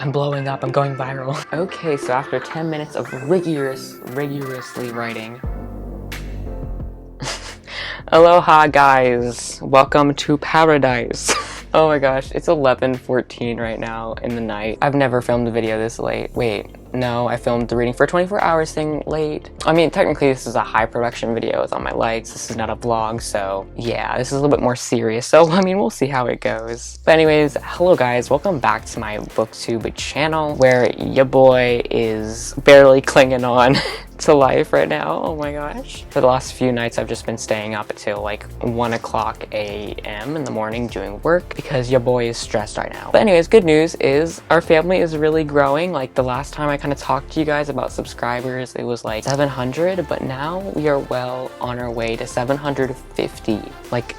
I'm blowing up, I'm going viral. Okay, so after 10 minutes of rigorously writing. Aloha guys, welcome to paradise. Oh my gosh, it's 11:14 right now in the night. I've never filmed a video this late. Wait, no, I filmed the reading for 24 hours thing late. I mean, technically this is a high production video with all my lights. This is not a vlog, so yeah, this is a little bit more serious. So, I mean, we'll see how it goes. But anyways, hello guys, welcome back to my booktube channel where ya boy is barely clinging on to life right now. Oh my gosh. For the last few nights, I've just been staying up until like 1 o'clock a.m. in the morning doing work because your boy is stressed right now. But anyways, good news is our family is really growing. Like the last time I kind of talked to you guys about subscribers, it was like 700, but now we are well on our way to 750. Like,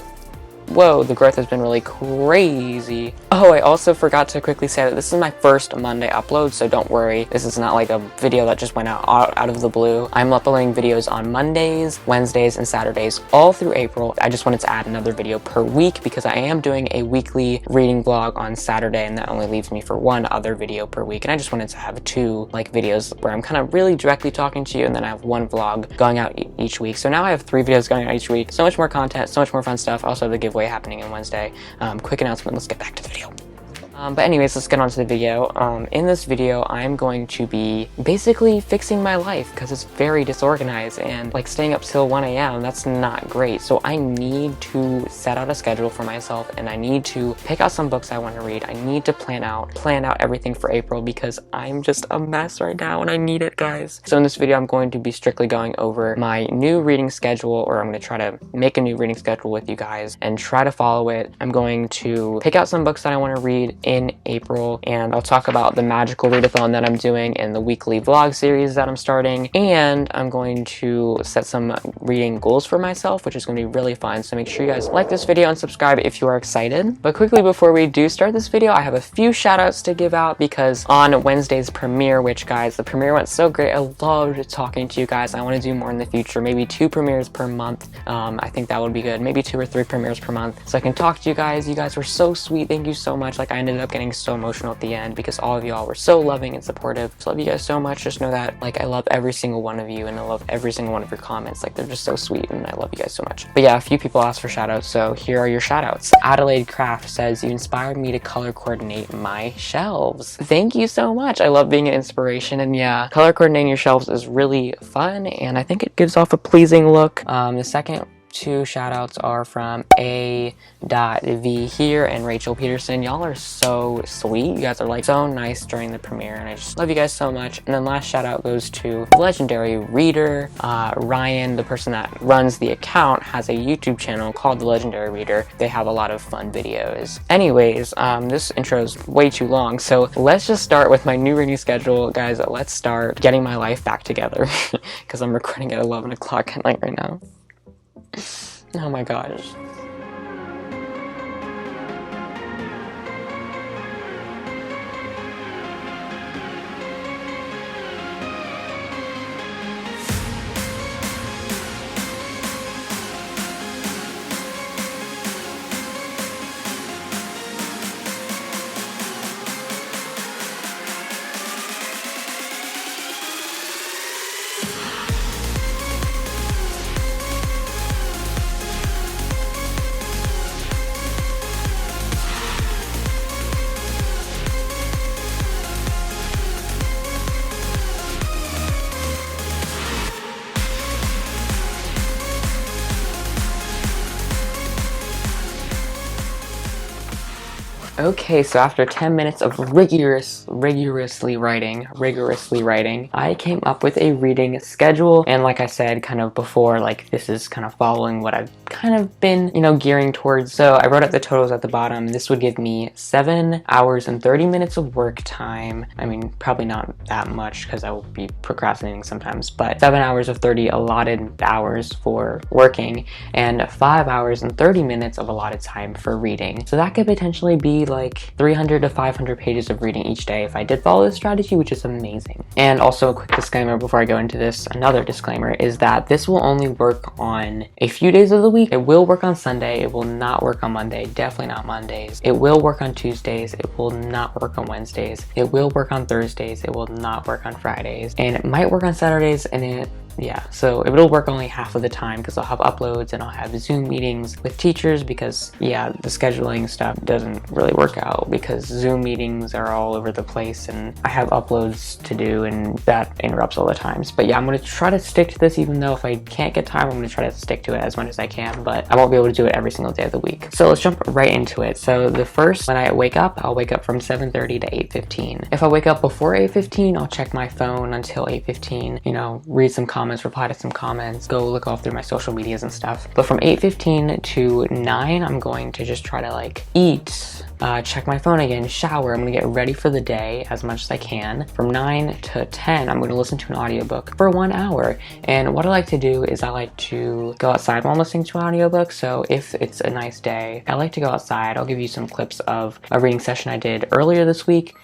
whoa, the growth has been really crazy. Oh, I also forgot to quickly say that this is my first Monday upload, so don't worry. This is not like a video that just went out of the blue. I'm uploading videos on Mondays, Wednesdays, and Saturdays all through April. I just wanted to add another video per week because I am doing a weekly reading vlog on Saturday, and that only leaves me for one other video per week. And I just wanted to have two like videos where I'm kind of really directly talking to you, and then I have one vlog going out each week. So now I have 3 videos going out each week. So much more content, so much more fun stuff. Also the giveaway happening on Wednesday. Quick announcement, let's get back to the video. But anyways, let's get on to the video. In this video, I'm going to be basically fixing my life because it's very disorganized and like staying up till 1 a.m. that's not great. So I need to set out a schedule for myself and I need to pick out some books I want to read. I need to plan out everything for April because I'm just a mess right now and I need it, guys. So in this video, I'm going to be strictly going over my new reading schedule, or I'm going to try to make a new reading schedule with you guys and try to follow it. I'm going to pick out some books that I want to read in April, and I'll talk about the magical readathon that I'm doing and the weekly vlog series that I'm starting, and I'm going to set some reading goals for myself, which is going to be really fun. So make sure you guys like this video and subscribe if you are excited. But quickly before we do start this video, I have a few shout outs to give out because on Wednesday's premiere, which guys, the premiere went so great. I loved talking to you guys. I want to do more in the future, maybe 2 premieres per month. I think that would be good, maybe 2 or 3 premieres per month, so I can talk to you guys. You guys were so sweet, thank you so much. Like I ended up getting so emotional at the end because all of y'all were so loving and supportive. So I love you guys so much. Just know that like I love every single one of you and I love every single one of your comments. Like they're just so sweet and I love you guys so much. But yeah, a few people asked for shout outs, so here are your shout outs. Adelaide Craft says, you inspired me to color coordinate my shelves. Thank you so much. I love being an inspiration, and yeah, color coordinating your shelves is really fun and I think it gives off a pleasing look. The second 2 shout outs are from A.V here and Rachel Peterson. Y'all are so sweet. You guys are like so nice during the premiere and I just love you guys so much. And then last shout out goes to legendary reader Ryan. The person that runs the account has a YouTube channel called The Legendary Reader. They have a lot of fun videos. Anyways, this intro is way too long, so let's just start with my new reading schedule. Guys, let's start getting my life back together because I'm recording at 11 o'clock at night right now. Oh my gosh. Okay, so after 10 minutes of rigorously writing, I came up with a reading schedule. And like I said kind of before, like this is kind of following what I've kind of been, you know, gearing towards. So I wrote out the totals at the bottom. This would give me 7 hours and 30 minutes of work time. I mean, probably not that much because I will be procrastinating sometimes, but 7 hours of 30 allotted hours for working and 5 hours and 30 minutes of allotted time for reading. So that could potentially be like 300 to 500 pages of reading each day if I did follow this strategy, which is amazing. And also a quick disclaimer before I go into this, another disclaimer is that this will only work on a few days of the week. It will work on Sunday, it will not work on Monday, definitely not Mondays. It will work on Tuesdays, it will not work on Wednesdays. It will work on Thursdays, it will not work on Fridays. And it might work on Saturdays, and so it'll work only half of the time because I'll have uploads and I'll have Zoom meetings with teachers because the scheduling stuff doesn't really work out because Zoom meetings are all over the place and I have uploads to do and that interrupts all the times. But I'm going to try to stick to this, even though if I can't get time, I'm going to try to stick to it as much as I can, but I won't be able to do it every single day of the week. So let's jump right into it. So the first, when I wake up, I'll wake up from 7:30 to 8:15. If I wake up before 8:15, I'll check my phone until 8:15, read some comments, reply to some comments, go look off through my social medias and stuff. But from 8:15 to 9, I'm going to just try to eat, check my phone again, shower. I'm gonna get ready for the day as much as I can. From 9 to 10, I'm gonna listen to an audiobook for 1 hour. And what I like to do is I like to go outside while I'm listening to an audiobook. So if it's a nice day, I like to go outside. I'll give you some clips of a reading session I did earlier this week.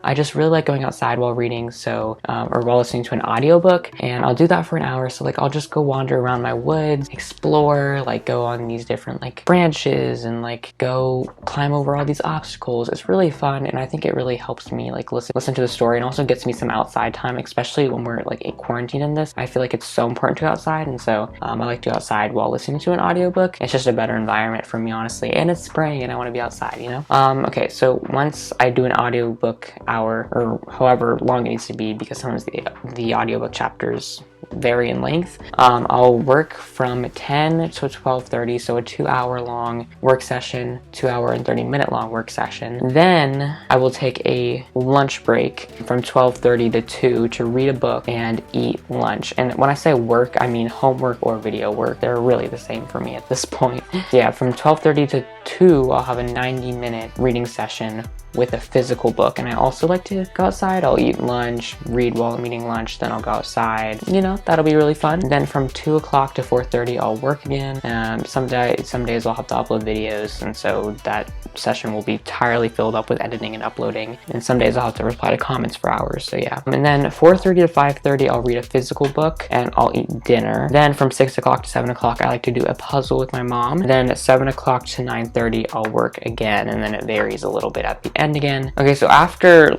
I just really like going outside while reading, or while listening to an audiobook, and I'll do that for an hour. So I'll just go wander around my woods, explore, go on these different branches and go climb over all these obstacles. It's really fun, and I think it really helps me listen to the story, and also gets me some outside time, especially when we're in quarantine in this. I feel like it's so important to go outside, and so I like to go outside while listening to an audiobook. It's just a better environment for me, honestly, and it's spring and I want to be outside, Okay, so once I do an audiobook hour, or however long it needs to be, because sometimes the audiobook chapters vary in length, I'll work from 10 to 12:30, so a 2-hour long work session, 2-hour and 30-minute long work session. Then I will take a lunch break from 12:30 to 2 to read a book and eat lunch. And when I say work, I mean homework or video work. They're really the same for me at this point. From 12:30 to 2, I'll have a 90-minute reading session with a physical book. And I also like to go outside. I'll eat lunch, read while I'm eating lunch, then I'll go outside. That'll be really fun. Then from 2 o'clock to 4:30, I'll work again. Some days I'll have to upload videos, and so that session will be entirely filled up with editing and uploading. And some days I'll have to reply to comments for hours, so yeah. And then 4:30 to 5:30, I'll read a physical book and I'll eat dinner. Then from 6 o'clock to 7 o'clock, I like to do a puzzle with my mom. Then at 7 o'clock to 9:30, I'll work again, and then it varies a little bit at the end again. Okay, so after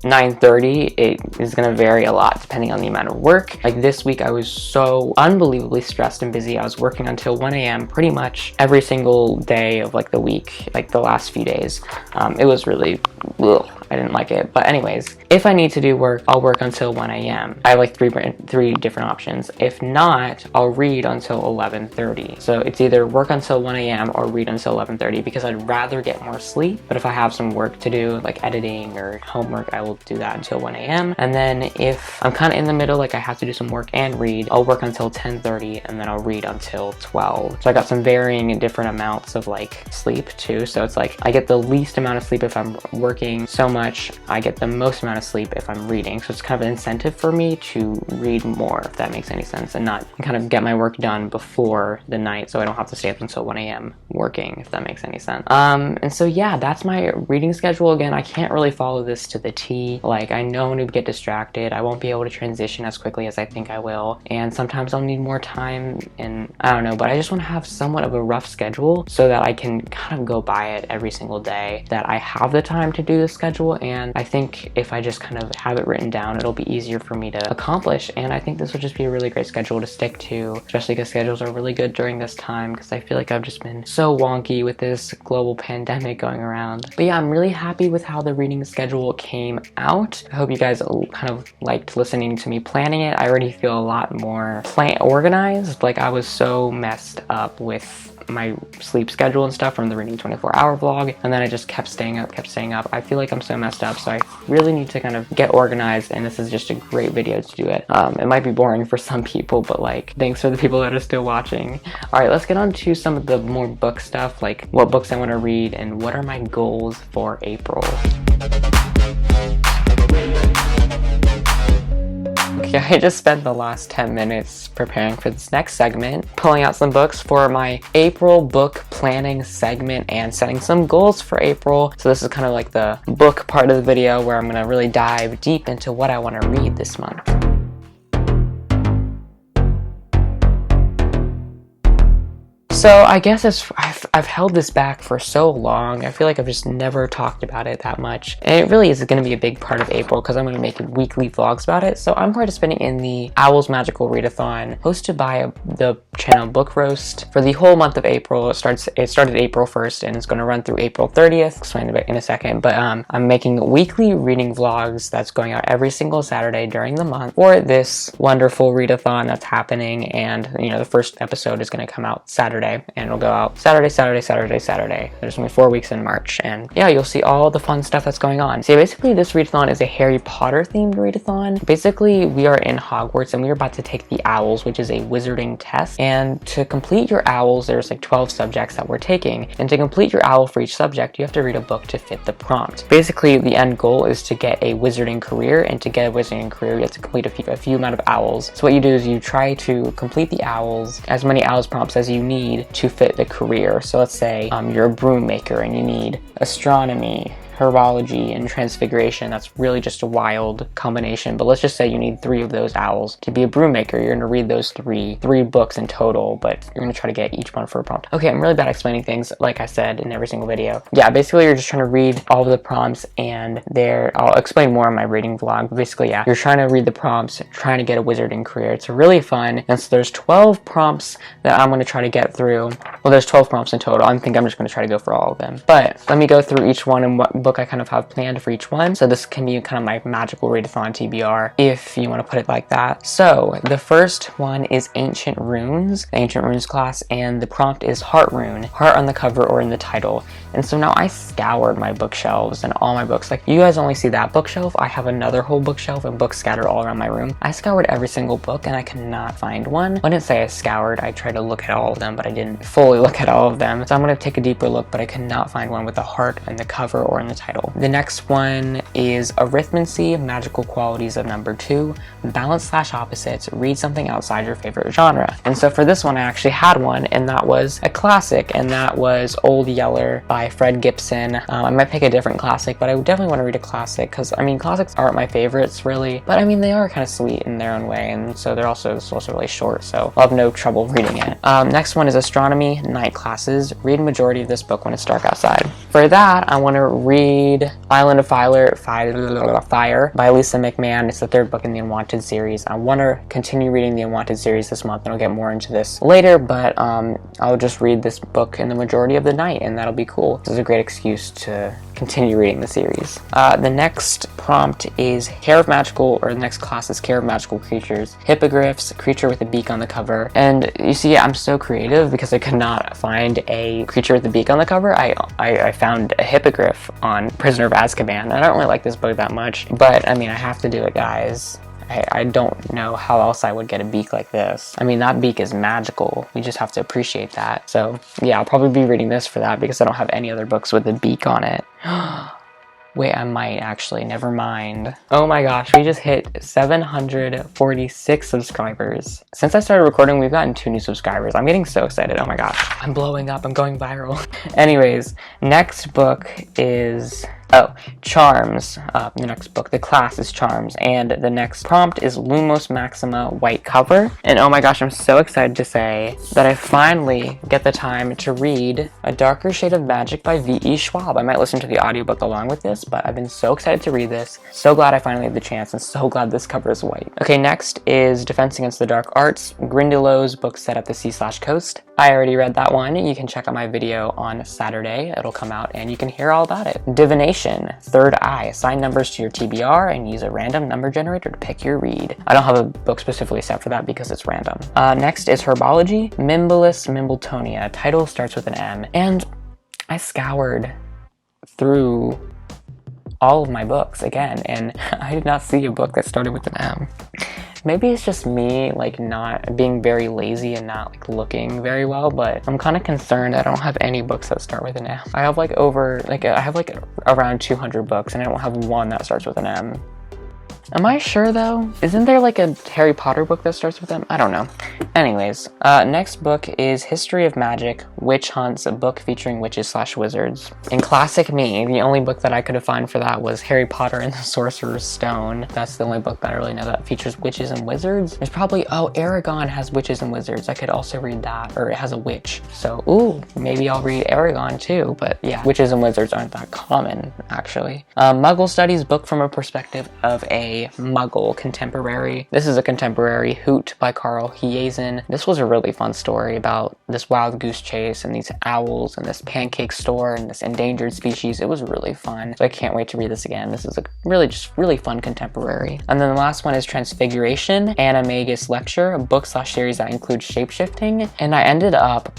9:30, it is gonna vary a lot depending on the amount of work. This week I was so unbelievably stressed and busy. I was working until 1 a.m. pretty much every single day of the week, the last few days. It was really, I didn't like it. But anyways, if I need to do work, I'll work until 1 a.m. I have three different options. If not, I'll read until 11:30. So it's either work until 1 a.m. or read until 11:30, because I'd rather get more sleep. But if I have some work to do, like editing or homework, I will do that until 1 a.m. And then if I'm kind of in the middle, I have to do some work and read, I'll work until 10:30, and then I'll read until 12. So I got some varying different amounts of sleep too. So it's I get the least amount of sleep if I'm working so much. I get the most amount of sleep if I'm reading. So it's kind of an incentive for me to read more, if that makes any sense, and not kind of get my work done before the night, so I don't have to stay up until 1 a.m. working, if that makes any sense. And so yeah, that's my reading schedule. Again, I can't really follow this to the T. I know I'm gonna get distracted. I won't be able to transition as quickly as I think I will, and sometimes I'll need more time, and I don't know, but I just want to have somewhat of a rough schedule so that I can kind of go by it every single day, that I have the time to do the schedule schedule, and I think if I just kind of have it written down, it'll be easier for me to accomplish. And I think this will just be a really great schedule to stick to, especially because schedules are really good during this time, because I feel like I've just been so wonky with this global pandemic going around. But yeah, I'm really happy with how the reading schedule came out. I hope you guys kind of liked listening to me planning it. I already feel a lot more organized. Like, I was so messed up with my sleep schedule and stuff from the Reading 24-hour vlog, and then I just kept staying up. I feel like I'm so messed up, so I really need to kind of get organized, and this is just a great video to do it. It might be boring for some people, but like, thanks for the people that are still watching. All right, let's get on to some of the more book stuff, like what books I want to read and what are my goals for April. Okay, I just spent the last 10 minutes preparing for this next segment, pulling out some books for my April book planning segment and setting some goals for April. So this is kind of like the book part of the video where I'm going to really dive deep into what I want to read this month. So I guess I've held this back for so long. I feel like I've just never talked about it that much. And it really is going to be a big part of April because I'm going to be making weekly vlogs about it. So I'm participating in the Owl's Magical Readathon hosted by the channel Book Roast for the whole month of April. It started April 1st and it's going to run through April 30th. I'll explain a bit in a second. But I'm making weekly reading vlogs that's going out every single Saturday during the month for this wonderful readathon that's happening. And, you know, the first episode is going to come out Saturday. And it'll go out Saturday. There's only 4 weeks in March, and yeah, you'll see all the fun stuff that's going on. So basically, this readathon is a Harry Potter themed readathon. Basically, we are in Hogwarts and we're about to take the Owls, which is a wizarding test. And to complete your Owls, there's like 12 subjects that we're taking. And to complete your Owl for each subject, you have to read a book to fit the prompt. Basically, the end goal is to get a wizarding career, and to get a wizarding career, you have to complete a few amount of Owls. So what you do is you try to complete the Owls, as many Owls prompts as you need to fit the career. So let's say you're a broom maker and you need astronomy, herbology, and transfiguration. That's really just a wild combination, but let's just say you need 3 of those Owls to be a broom maker. You're going to read those three books in total, but you're going to try to get each one for a prompt. Okay, I'm really bad at explaining things, like I said in every single video. Yeah, basically you're just trying to read all of the prompts, and I'll explain more in my reading vlog, but basically, yeah, you're trying to read the prompts, trying to get a wizarding career. It's really fun, and so there's 12 prompts that I'm going to try to get through. Well, there's 12 prompts in total. I think I'm just going to try to go for all of them, but let me go through each one and what book I kind of have planned for each one. So this can be kind of my magical Readathon TBR, if you want to put it like that. So the first one is Ancient Runes, the Ancient Runes class, and the prompt is Heart Rune, heart on the cover or in the title. And so now I scoured my bookshelves and all my books. Like, you guys only see that bookshelf. I have another whole bookshelf and books scattered all around my room. I scoured every single book and I could not find one. I didn't say I scoured. I tried to look at all of them, but I didn't fully look at all of them. So I'm going to take a deeper look, but I could not find one with a heart in the cover or in the title. The next one is Arithmancy, Magical Qualities of Number 2, Balance/Opposites, read something outside your favorite genre. And so for this one, I actually had one, and that was a classic, and that was Old Yeller by Fred Gibson. I might pick a different classic, but I would definitely want to read a classic, because, I mean, classics aren't my favorites, really, but I mean, they are kind of sweet in their own way, and so it's also really short, so I'll have no trouble reading it. Next one is Astronomy, Night Classes. Read majority of this book when it's dark outside. For that, I want to read Island of Fire by Lisa McMahon. It's the 3rd book in the Unwanted series. I want to continue reading the Unwanted series this month, and I'll get more into this later, but I'll just read this book in the majority of the night, and that'll be cool. This is a great excuse to continue reading the series. The next prompt is the next class is Care of Magical Creatures. Hippogriffs, creature with a beak on the cover. And you see, I'm so creative because I could not find a creature with a beak on the cover. I found a hippogriff on Prisoner of Azkaban. I don't really like this book that much, but I mean, I have to do it, guys. I don't know how else I would get a beak like this. I mean, that beak is magical. We just have to appreciate that. So yeah, I'll probably be reading this for that because I don't have any other books with a beak on it. Wait, I might actually, never mind. Oh my gosh, we just hit 746 subscribers. Since I started recording, we've gotten 2 new subscribers. I'm getting so excited, oh my gosh. I'm blowing up, I'm going viral. Anyways, next book is Oh, Charms, the next book. The class is Charms, and the next prompt is Lumos Maxima white cover. And oh my gosh, I'm so excited to say that I finally get the time to read A Darker Shade of Magic by V.E. Schwab. I might listen to the audiobook along with this, but I've been so excited to read this. So glad I finally had the chance, and so glad this cover is white. Okay, next is Defense Against the Dark Arts, Grindylows book set at the Sea/Coast. I already read that one. You can check out my video on Saturday. It'll come out and you can hear all about it. Divination, Third Eye. Assign numbers to your TBR and use a random number generator to pick your read. I don't have a book specifically set for that because it's random. Next is Herbology, Mimblus Mimbletonia. Title starts with an M. And I scoured through all of my books again, and I did not see a book that started with an M. Maybe it's just me, like, not being very lazy and not, like, looking very well, but I'm kind of concerned I don't have any books that start with an M. I have, like, around 200 books, and I don't have one that starts with an M. Am I sure, though? Isn't there, like, a Harry Potter book that starts with them? I don't know. Anyways, next book is History of Magic, Witch Hunts, a book featuring witches/wizards. In classic me, the only book that I could have found for that was Harry Potter and the Sorcerer's Stone. That's the only book that I really know that features witches and wizards. There's probably, oh, Aragon has witches and wizards. I could also read that, or it has a witch. So, ooh, maybe I'll read Aragon too, but yeah, witches and wizards aren't that common, actually. Muggle Studies, book from a perspective of a Muggle contemporary. This is a contemporary, Hoot by Carl Hiazen. This was a really fun story about this wild goose chase and these owls and this pancake store and this endangered species. It was really fun, so I can't wait to read this again. This is a really fun contemporary. And then the last one is Transfiguration, Animagus Lecture, a book/series that includes shapeshifting. And I ended up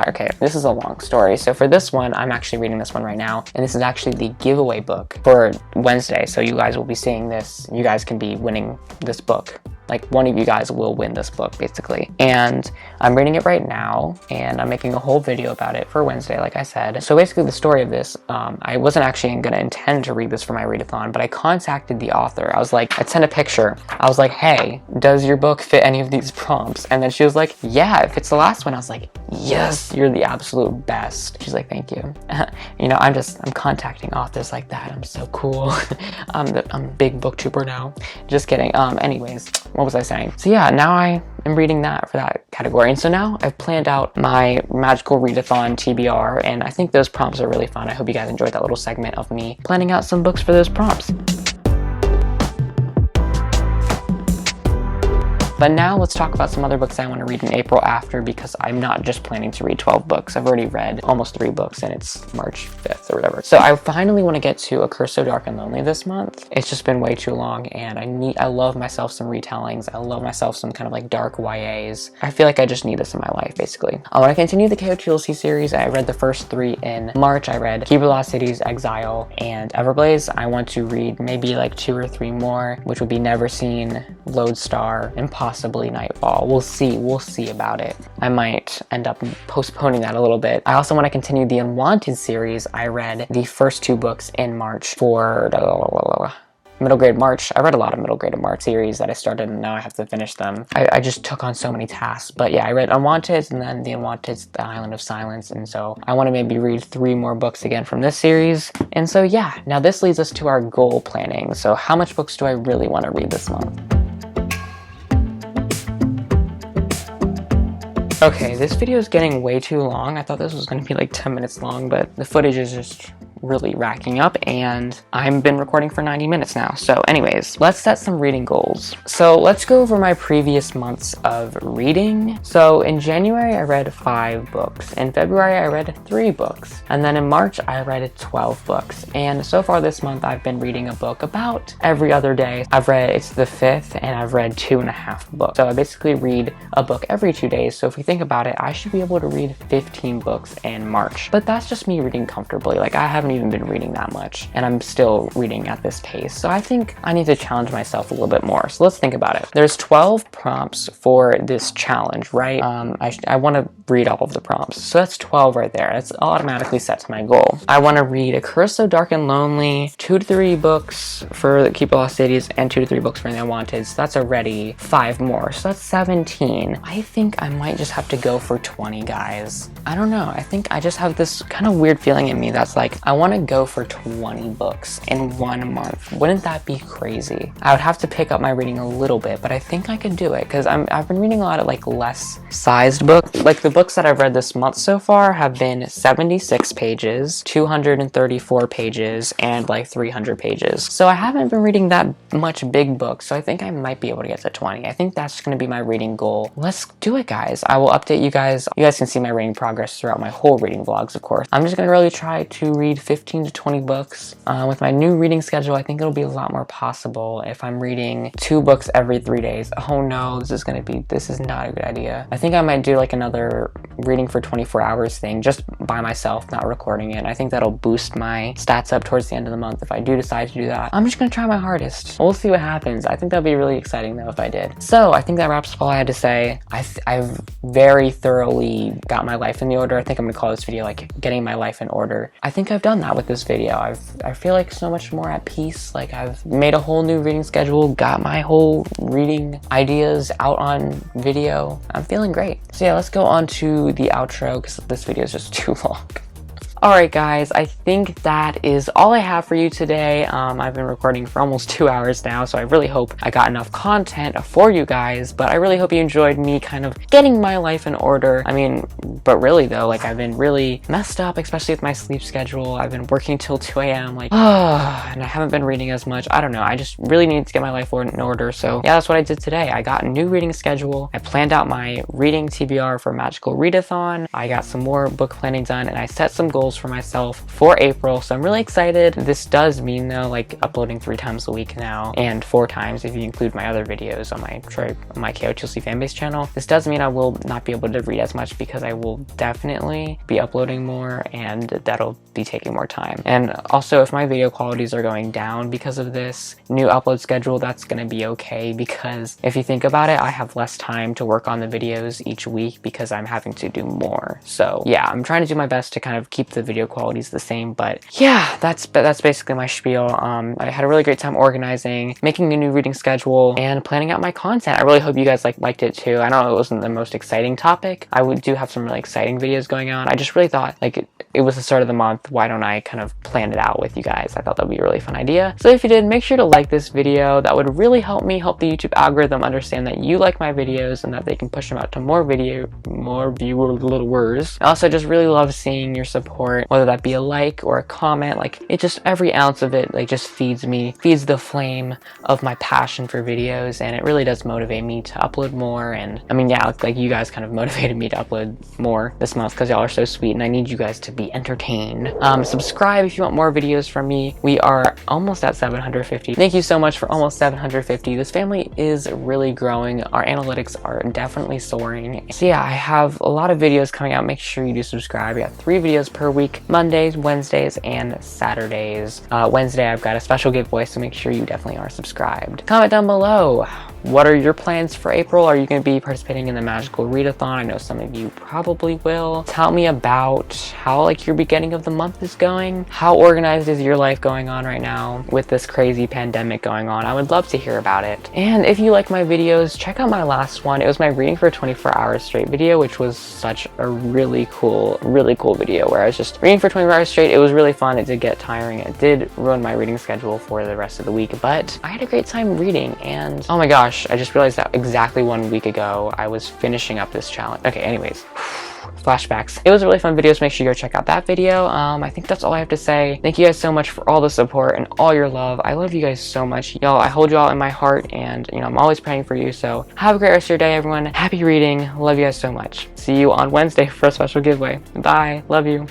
okay, this is a long story. So for this one, I'm actually reading this one right now, and this is actually the giveaway book for Wednesday. So you guys will be seeing this. You guys can be winning this book. Like, one of you guys will win this book, basically. And I'm reading it right now, and I'm making a whole video about it for Wednesday, like I said. So basically, the story of this, I wasn't actually going to intend to read this for my readathon, but I contacted the author. I was like, I'd sent a picture. I was like, hey, does your book fit any of these prompts? And then she was like, yeah, it fits the last one. I was like, yes, you're the absolute best. She's like, thank you. You know, I'm contacting authors like that. I'm so cool. I'm a big booktuber now. Just kidding. Anyways, what was I saying? So yeah, now I am reading that for that category. And so now I've planned out my magical readathon TBR, and I think those prompts are really fun. I hope you guys enjoyed that little segment of me planning out some books for those prompts. But now let's talk about some other books I want to read in April after, because I'm not just planning to read 12 books. I've already read almost 3 books and it's March 5th or whatever. So I finally want to get to A Curse So Dark and Lonely this month. It's just been way too long, and I love myself some retellings. I love myself some kind of like dark YAs. I feel like I just need this in my life, basically. I want to continue the KOTLC series. I read the first 3 in March. I read Keeper Lost Cities, Exile, and Everblaze. I want to read maybe like 2 or 3 more, which would be Never Seen, Lodestar, and possibly Nightfall. We'll see about it. I might end up postponing that a little bit. I also want to continue the Unwanted series. I read the first 2 books in March for Middle Grade March. I read a lot of Middle Grade March series that I started, and now I have to finish them. I just took on so many tasks. But yeah, I read Unwanted, and then the Unwanted, The Island of Silence, and so I want to maybe read 3 more books again from this series. And so yeah, now this leads us to our goal planning. So how much books do I really want to read this month? Okay, this video is getting way too long. I thought this was going to be like 10 minutes long, but the footage is just really racking up, and I've been recording for 90 minutes now. So anyways, let's set some reading goals. So let's go over my previous months of reading. So in January, I read 5 books. In February, I read 3 books. And then in March, I read 12 books. And so far this month, I've been reading a book about every other day. It's the 5th, and I've read 2.5 books. So I basically read a book every 2 days. So if we think about it, I should be able to read 15 books in March. But that's just me reading comfortably. Like, I haven't even been reading that much, and I'm still reading at this pace. So I think I need to challenge myself a little bit more. So let's think about it. There's 12 prompts for this challenge, right? I want to read all of the prompts. So that's 12 right there. That's automatically set to my goal. I want to read A Curse So Dark and Lonely, 2 to 3 books for the Keep Lost Cities, and 2 to 3 books for the Unwanted. So that's already 5 more. So that's 17. I think I might just have to go for 20, guys. I don't know. I think I just have this kind of weird feeling in me that's like, I want to go for 20 books in 1 month. Wouldn't that be crazy? I would have to pick up my reading a little bit, but I think I could do it because I've been reading a lot of like less sized books. Like the books that I've read this month so far have been 76 pages, 234 pages, and like 300 pages. So I haven't been reading that much big books, so I think I might be able to get to 20. I think that's going to be my reading goal. Let's do it, guys. I will update you guys. You guys can see my reading progress throughout my whole reading vlogs, of course. I'm just gonna really try to read 15 to 20 books. With my new reading schedule, I think it'll be a lot more possible if I'm reading 2 books every 3 days. Oh no, this is not a good idea. I think I might do like another reading for 24 hours thing just by myself, not recording it. I think that'll boost my stats up towards the end of the month if I do decide to do that. I'm just gonna try my hardest. We'll see what happens. I think that'd be really exciting though if I did. So I think that wraps up all I had to say. I've very thoroughly got my life in the order. I think I'm gonna call this video like getting my life in order. I think I've done that with this video. I feel like so much more at peace. Like I've made a whole new reading schedule, got my whole reading ideas out on video. I'm feeling great. So yeah, let's go on to the outro because this video is just too long. Alright guys, I think that is all I have for you today. I've been recording for almost 2 hours now, so I really hope I got enough content for you guys, but I really hope you enjoyed me kind of getting my life in order. I mean, but really though, like I've been really messed up, especially with my sleep schedule. I've been working till 2 a.m. like, and I haven't been reading as much. I don't know, I just really need to get my life in order, so yeah, that's what I did today. I got a new reading schedule. I planned out my reading TBR for Magical Readathon. I got some more book planning done, and I set some goals for myself for April, so I'm really excited. This does mean though like uploading 3 times a week now, and 4 times if you include my other videos on my KOTLC fanbase channel. This does mean I will not be able to read as much because I will definitely be uploading more, and that'll be taking more time. And also, if my video qualities are going down because of this new upload schedule, that's gonna be okay, because if you think about it, I have less time to work on the videos each week because I'm having to do more. So yeah, I'm trying to do my best to kind of keep the video quality's the same, but yeah, that's basically my spiel. I had a really great time organizing, making a new reading schedule, and planning out my content. I really hope you guys liked it too. I know it wasn't the most exciting topic. I do have some really exciting videos going on. I just really thought like it was the start of the month. Why don't I kind of plan it out with you guys? I thought that'd be a really fun idea. So if you did, make sure to like this video. That would really help me help the YouTube algorithm understand that you like my videos and that they can push them out to more viewers. I also just really love seeing your support, whether that be a like or a comment. Like, it just, every ounce of it like just feeds the flame of my passion for videos, and it really does motivate me to upload more. And I mean, yeah, like you guys kind of motivated me to upload more this month because y'all are so sweet, and I need you guys to be entertained. Subscribe if you want more videos from me. We are almost at 750. Thank you so much for almost 750. This family is really growing. Our analytics are definitely soaring. So yeah, I have a lot of videos coming out. Make sure you do subscribe. I got 3 videos per week: Mondays, Wednesdays, and Saturdays. Wednesday I've got a special giveaway, so make sure you definitely are subscribed. Comment down below, what are your plans for April? Are you going to be participating in the Magical Readathon? I know some of you probably will. Tell me about how like your beginning of the month is going. How organized is your life going on right now with this crazy pandemic going on? I would love to hear about it. And if you like my videos, check out my last one. It was my reading for 24 hours straight video, which was such a really cool video where I was just reading for 24 hours straight. It was really fun. It did get tiring. It did ruin my reading schedule for the rest of the week, but I had a great time reading. And oh my gosh, I just realized that exactly 1 week ago I was finishing up this challenge. Okay, anyways, flashbacks. It was a really fun video, so make sure you go check out that video. I think that's all I have to say. Thank you guys so much for all the support and all your love. I love you guys so much. Y'all, I hold y'all in my heart, and you know, I'm always praying for you. So have a great rest of your day, everyone. Happy reading. Love you guys so much. See you on Wednesday for a special giveaway. Bye. Love you.